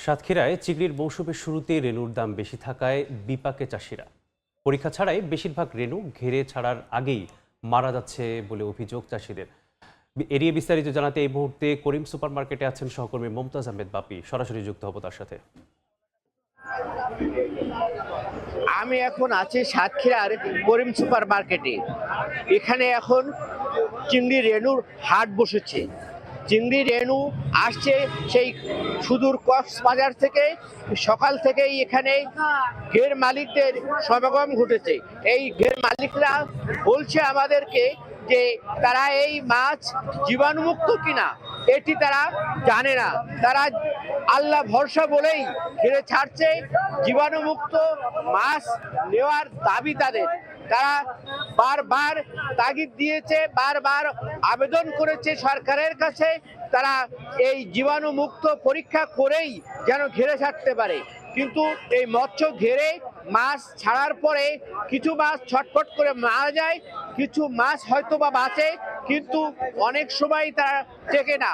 সাতক্ষীরায় চিংড়ির মৌসুমের শুরুতে রেণুর দাম বেশি থাকায় বিপাকে চাষিরা। পরীক্ষা ছাড়াই বেশিরভাগ রেণু ঘেরে ছাড়ার আগেই মারা যাচ্ছে বলে অভিযোগ চাষিদের। এরিয়ে বিস্তারিত জানাতে এই মুহূর্তে করিম সুপার মার্কেটে আছেন সহকর্মী মমতাজ আহমেদ বাপি। সরাসরি যুক্ত হব তার সাথে। আমি এখন আছি সাতক্ষীরার করিম সুপার মার্কেটে। এখানে এখন চিংড়ি রেণুর হাট বসেছে। চিংড়ি রেণু আসছে সেই সুদূর কক্সবাজার থেকে। সকাল থেকেই এখানে ঘের মালিকদের সমাগম ঘটেছে। এই ঘের মালিকরা বলছে আমাদেরকে যে তারা এই মাছ জীবাণুমুক্ত কিনা এটি তারা জানে না। তারা আল্লাহ ভরসা বলেই ঘিরে ছাড়ছে। জীবাণুমুক্ত মাছ নেওয়ার দাবি তাদের। তারা বারবার তাগিদ দিয়েছে, বারবার আবেদন করেছে সরকারের কাছে তারা এই জীবাণুমুক্ত পরীক্ষা করেই যেন ঘিরে ছাড়তে পারে। কিন্তু এই মৎস্য ঘেরে মাছ ছাড়ার পরে কিছু মাছ ছটফট করে মারা যায়, কিছু মাছ হয়তো বা বাঁচে, কিন্তু অনেক সময় তারা টেকে না।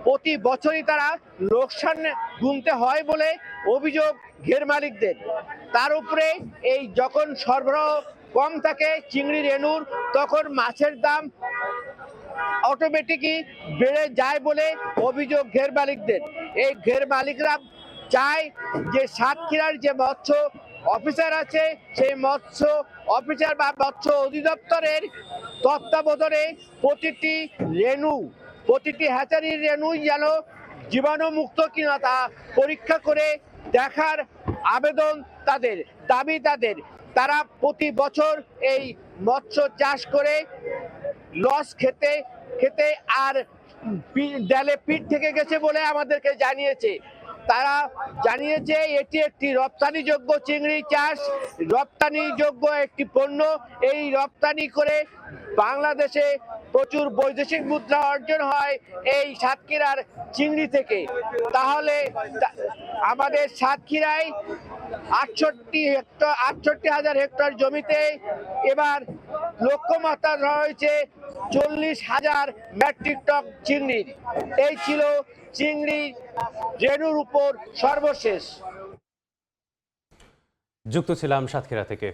প্রতি বছরই তারা লোকসান গুনতে হয় বলে অভিযোগ ঘের মালিকদের। তার উপরে এই যখন সরবরাহ কম থাকে চিংড়ি রেণুর, তখন মাছের দাম অটোমেটিকই বেড়ে যায় বলে অভিযোগ ঘের মালিকদের। এই ঘের মালিকরা চায় যে সাতক্ষীরার যে মৎস্য অফিসার আছে সেই মৎস্য অফিসার বা মৎস্য অধিদপ্তরের তত্ত্বাবধানে প্রতিটি হ্যাচারির রেণুই যেন জীবাণুমুক্ত কিনা তা পরীক্ষা করে দেখার আবেদন তাদের, দাবি তাদের। তারা প্রতি বছর এই মৎস্য চাষ করে লস খেতে খেতে আর দেয়ালে পিঠ থেকে গেছে বলে আমাদেরকে জানিয়েছে। তারা জানিয়েছে এটি একটি রপ্তানিযোগ্য চিংড়ি চাষ, রপ্তানিযোগ্য একটি পণ্য। এই রপ্তানি করে বাংলাদেশে প্রচুর বৈদেশিক মুদ্রা অর্জন হয় এই সাতক্ষীরার চিংড়ি থেকে। তাহলে আমাদের সাতক্ষীরায় 68,000 হেক্টর জমিতে এবার লক্ষ্যমাত্রা রয়েছে 40,000 মেট্রিক টন চিংড়ি। এই ছিল চিংড়ি রেণুর উপর সর্বশেষ। যুক্ত ছিলাম সাতক্ষীরা থেকে।